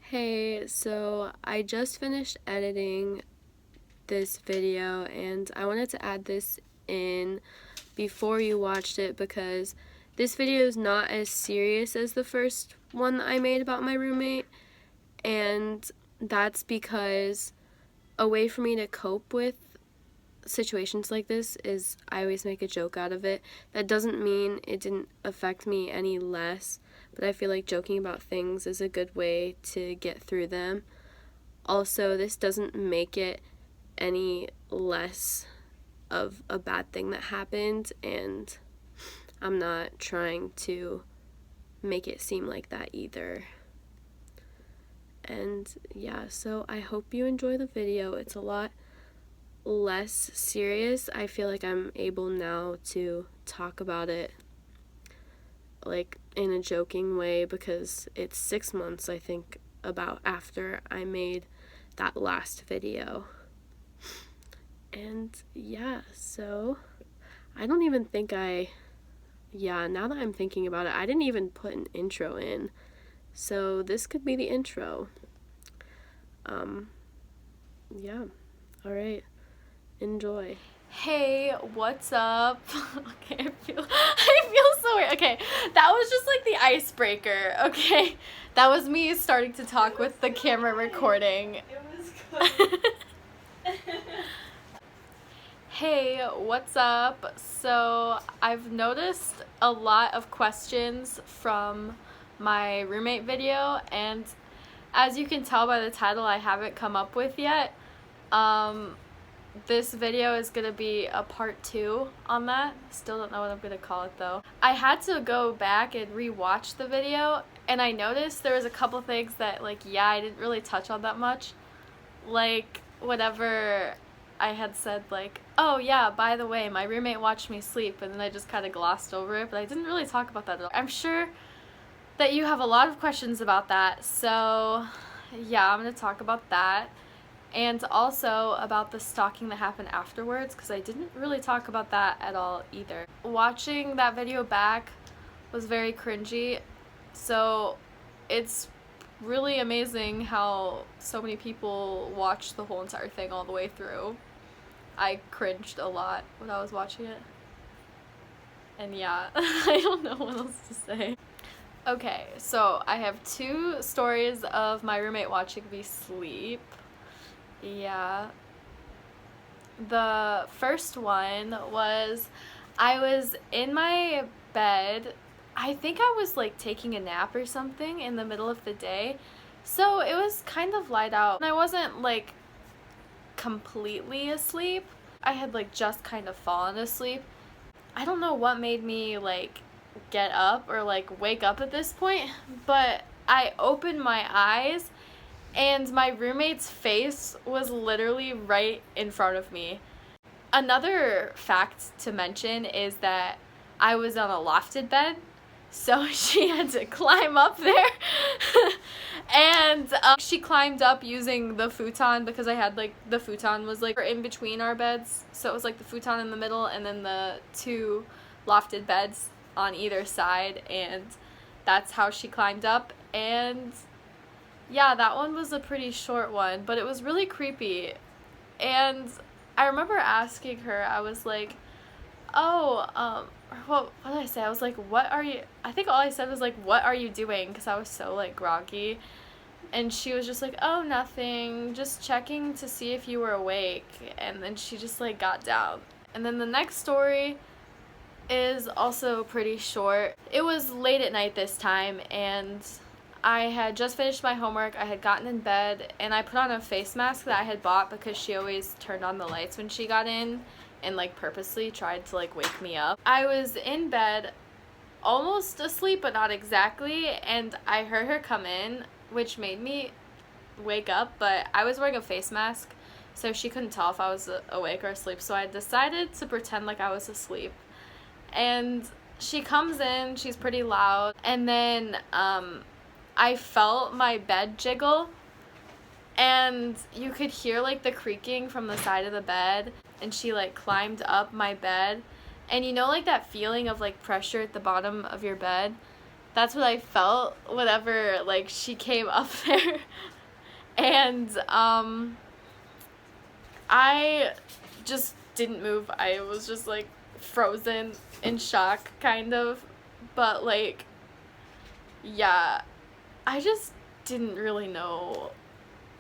Hey, so I just finished editing this video and I wanted to add this in before you watched it because this video is not as serious as the first one that I made about my roommate, and that's because a way for me to cope with situations like this is I always make a joke out of it. That doesn't mean it didn't affect me any less, but I feel like joking about things is a good way to get through them. Also, this doesn't make it any less of a bad thing that happened, and I'm not trying to make it seem like that either. And yeah, so I hope you enjoy the video. It's a lot less serious. I feel like I'm able now to talk about it like in a joking way because it's 6 months, I think, about after I made that last video. And yeah, so I don't even think now that I'm thinking about it, I didn't even put an intro in. So this could be the intro. Yeah. All right. Enjoy. Hey, what's up? Okay, I feel so weird. Okay, that was just like the icebreaker, okay? That was me starting to talk with the camera recording. It was good. Hey, what's up? So I've noticed a lot of questions from my roommate video, and as you can tell by the title, I haven't come up with yet. This video is gonna be a part 2 on that. Still don't know what I'm gonna call it though. I had to go back and rewatch the video, and I noticed there was a couple things that I didn't really touch on that much. Like whatever I had said, oh yeah, by the way, my roommate watched me sleep, and then I just kind of glossed over it, but I didn't really talk about that at all. I'm sure that you have a lot of questions about that, so yeah, I'm gonna talk about that. And also about the stalking that happened afterwards, because I didn't really talk about that at all either. Watching that video back was very cringy, so it's really amazing how so many people watched the whole entire thing all the way through. I cringed a lot when I was watching it. And yeah, I don't know what else to say. Okay, so I have 2 stories of my roommate watching me sleep. Yeah. The first one was I was in my bed. I think I was taking a nap or something in the middle of the day. So it was kind of light out. And I wasn't completely asleep. I had just kind of fallen asleep. I don't know what made me get up or wake up at this point, but I opened my eyes and my roommate's face was literally right in front of me. Another fact to mention is that I was on a lofted bed, so she had to climb up there. And she climbed up using the futon because I had the futon was in between our beds, so it was the futon in the middle and then the 2 lofted beds on either side, and that's how she climbed up. And yeah, that one was a pretty short one, but it was really creepy. And I remember asking her, I was like, oh, what did I say? I was like, what are you, I think all I said was what are you doing? Because I was so groggy. And she was just oh, nothing, just checking to see if you were awake. And then she just got down. And then the next story is also pretty short. It was late at night this time, and I had just finished my homework, I had gotten in bed, and I put on a face mask that I had bought because she always turned on the lights when she got in and purposely tried to wake me up. I was in bed, almost asleep but not exactly, and I heard her come in, which made me wake up, but I was wearing a face mask, so she couldn't tell if I was awake or asleep, so I decided to pretend like I was asleep. And she comes in, she's pretty loud, and then I felt my bed jiggle, and you could hear the creaking from the side of the bed, and she climbed up my bed, and you know that feeling of pressure at the bottom of your bed? that's what I felt whenever, like, she came up there. And, I just didn't move. I was just, like, frozen in shock, kind of. But, like, yeah, I just didn't really know,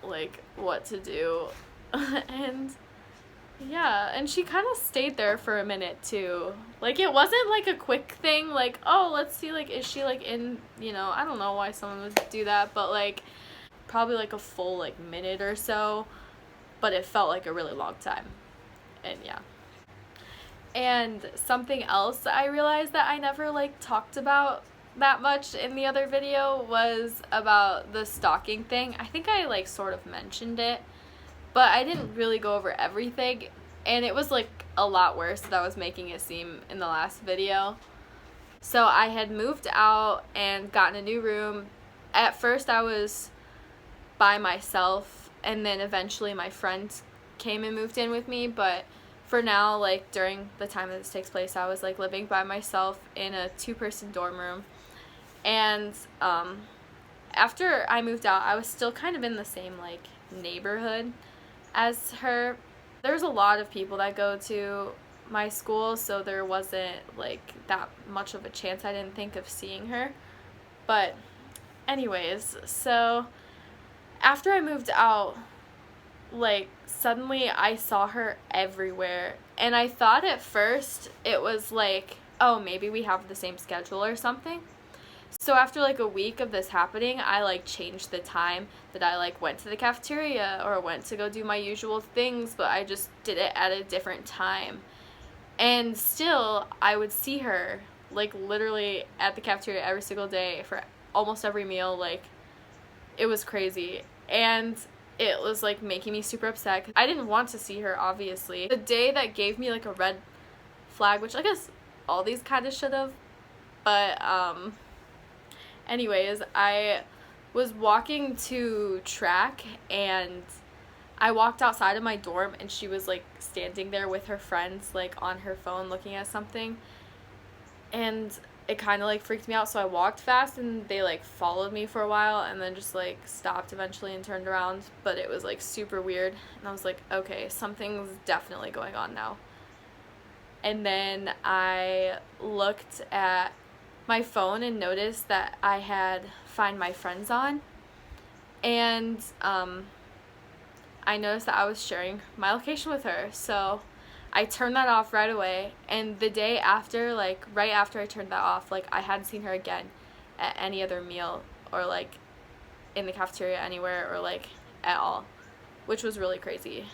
like, what to do. And yeah, and she kind of stayed there for a minute too. Like, it wasn't like a quick thing, like, oh, let's see, like, is she, like, in, you know, I don't know why someone would do that, but, like, probably, like, a full, like, minute or so, but it felt like a really long time. And yeah. And something else that I realized that I never, like, talked about that much in the other video was about the stalking thing. I think I, like, sort of mentioned it, but I didn't really go over everything, and it was, like, a lot worse than I was making it seem in the last video. So I had moved out and gotten a new room. At first I was by myself, and then eventually my friend came and moved in with me, but for now, like, during the time that this takes place, I was, like, living by myself in a 2-person dorm room. And after I moved out, I was still kind of in the same, like, neighborhood as her. There's a lot of people that go to my school, so there wasn't, like, that much of a chance, I didn't think, of seeing her. But anyways, so after I moved out, like, suddenly I saw her everywhere, and I thought at first it was like, oh, maybe we have the same schedule or something. So after, like, a week of this happening, I, like, changed the time that I, like, went to the cafeteria or went to go do my usual things, but I just did it at a different time. And still, I would see her, like, literally at the cafeteria every single day for almost every meal. Like, it was crazy. And it was, like, making me super upset. I didn't want to see her, obviously. The day that gave me, like, a red flag, which I guess all these kind of should have, but, anyways, I was walking to track, and I walked outside of my dorm, and she was, like, standing there with her friends, like, on her phone looking at something, and it kind of, like, freaked me out, so I walked fast, and they, like, followed me for a while, and then just, like, stopped eventually and turned around, but it was, like, super weird, and I was like, okay, something's definitely going on now. And then I looked at my phone and noticed that I had Find My Friends on, and I noticed that I was sharing my location with her, so I turned that off right away. And the day after, like, right after I turned that off, like, I hadn't seen her again at any other meal or, like, in the cafeteria anywhere or, like, at all, which was really crazy.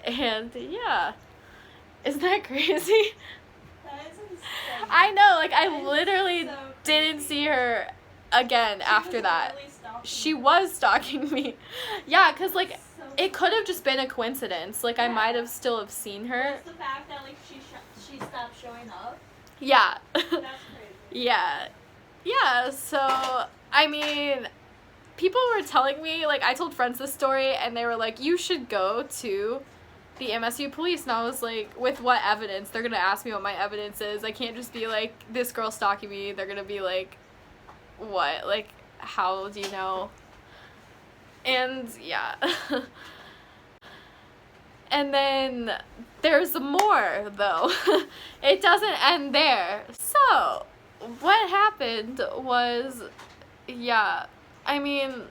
And yeah, isn't that crazy? That is insane. I know, like, I literally didn't see her again after that. She was stalking me. Yeah, because, like, it could have just been a coincidence. Like, I might have still have seen her. It's the fact that, like, she stopped showing up. Yeah. That's crazy. Yeah. Yeah, so, I mean, people were telling me, like, I told friends this story, and they were like, you should go to the MSU police, and I was like, with what evidence? They're gonna ask me what my evidence is. I can't just be like, this girl stalking me. They're gonna be like, what? Like, how do you know? And yeah. And then there's more, though. It doesn't end there. So what happened was, yeah, I mean,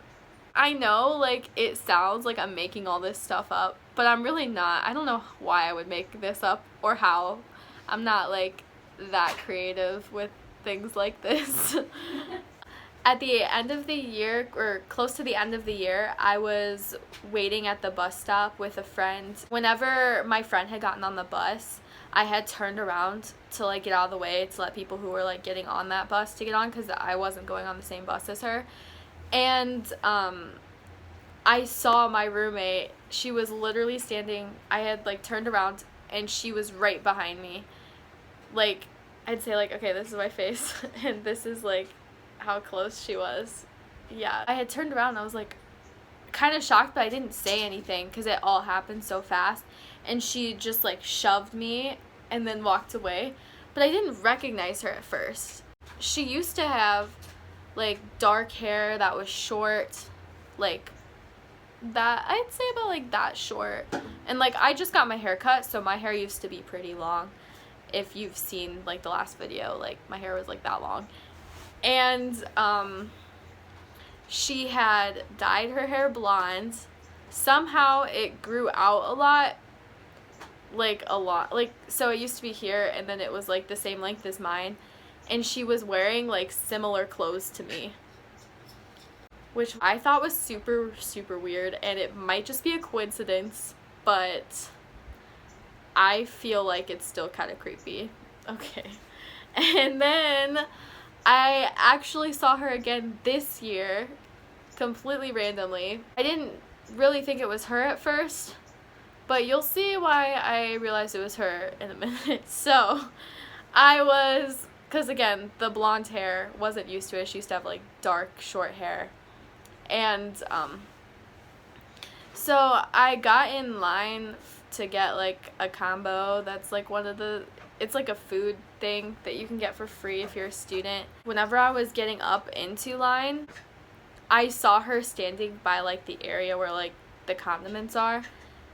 I know, like, it sounds like I'm making all this stuff up, but I'm really not. I don't know why I would make this up or how. I'm not, like, that creative with things like this. At the end of the year, or close to the end of the year, I was waiting at the bus stop with a friend. Whenever my friend had gotten on the bus, I had turned around to, like, get out of the way to let people who were, like, getting on that bus to get on, because I wasn't going on the same bus as her. And I saw my roommate. She was literally standing, I had, like, turned around, and she was right behind me. Like, I'd say, like, okay, this is my face, and this is, like, how close she was. Yeah, I had turned around and I was, like, kind of shocked, but I didn't say anything because it all happened so fast, and she just, like, shoved me and then walked away, but I didn't recognize her at first. she used to have like dark hair that was short, like that, I'd say about like that short. And like I just got my hair cut, so my hair used to be pretty long. If you've seen like the last video, like my hair was like that long. And she had dyed her hair blonde. Somehow it grew out a lot. Like a lot. Like, so it used to be here and then it was like the same length as mine. And she was wearing like similar clothes to me, which I thought was super, super weird, and it might just be a coincidence, but I feel like it's still kind of creepy. Okay. And then I actually saw her again this year, completely randomly. I didn't really think it was her at first, but you'll see why I realized it was her in a minute. So because again, the blonde hair, wasn't used to it. She used to have like dark, short hair. And so I got in line to get like a combo that's like it's like a food thing that you can get for free if you're a student. Whenever I was getting up into line, I saw her standing by like the area where like the condiments are,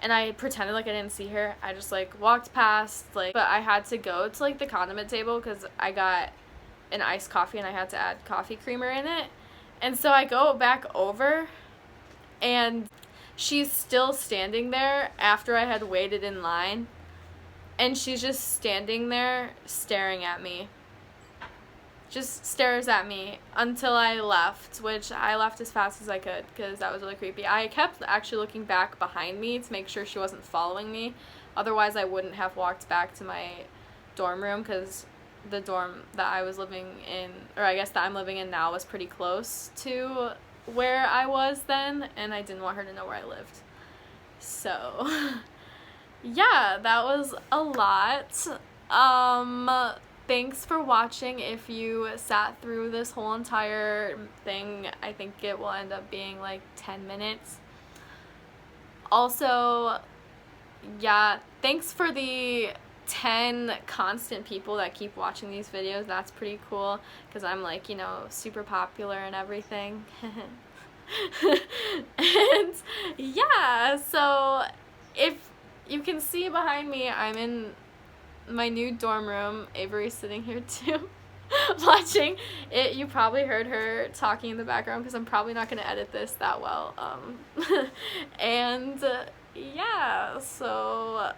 and I pretended like I didn't see her. I just like walked past, like, but I had to go to like the condiment table because I got an iced coffee and I had to add coffee creamer in it. And so I go back over, and she's still standing there after I had waited in line, and she's just standing there staring at me. Just stares at me until I left, which I left as fast as I could because that was really creepy. I kept actually looking back behind me to make sure she wasn't following me. Otherwise, I wouldn't have walked back to my dorm room because the dorm that I was living in, or I guess that I'm living in now, was pretty close to where I was then, and I didn't want her to know where I lived. So, yeah, that was a lot. Thanks for watching. If you sat through this whole entire thing, I think it will end up being like 10 minutes. Also, yeah, thanks for the 10 constant people that keep watching these videos. That's pretty cool because I'm like, you know, super popular and everything. And yeah, so if you can see behind me, I'm in my new dorm room. Avery's sitting here too watching it. You probably heard her talking in the background because I'm probably not going to edit this that well. And yeah, so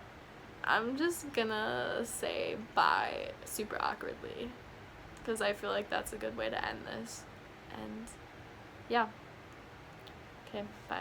I'm just gonna say bye super awkwardly because I feel like that's a good way to end this. And yeah, okay, bye.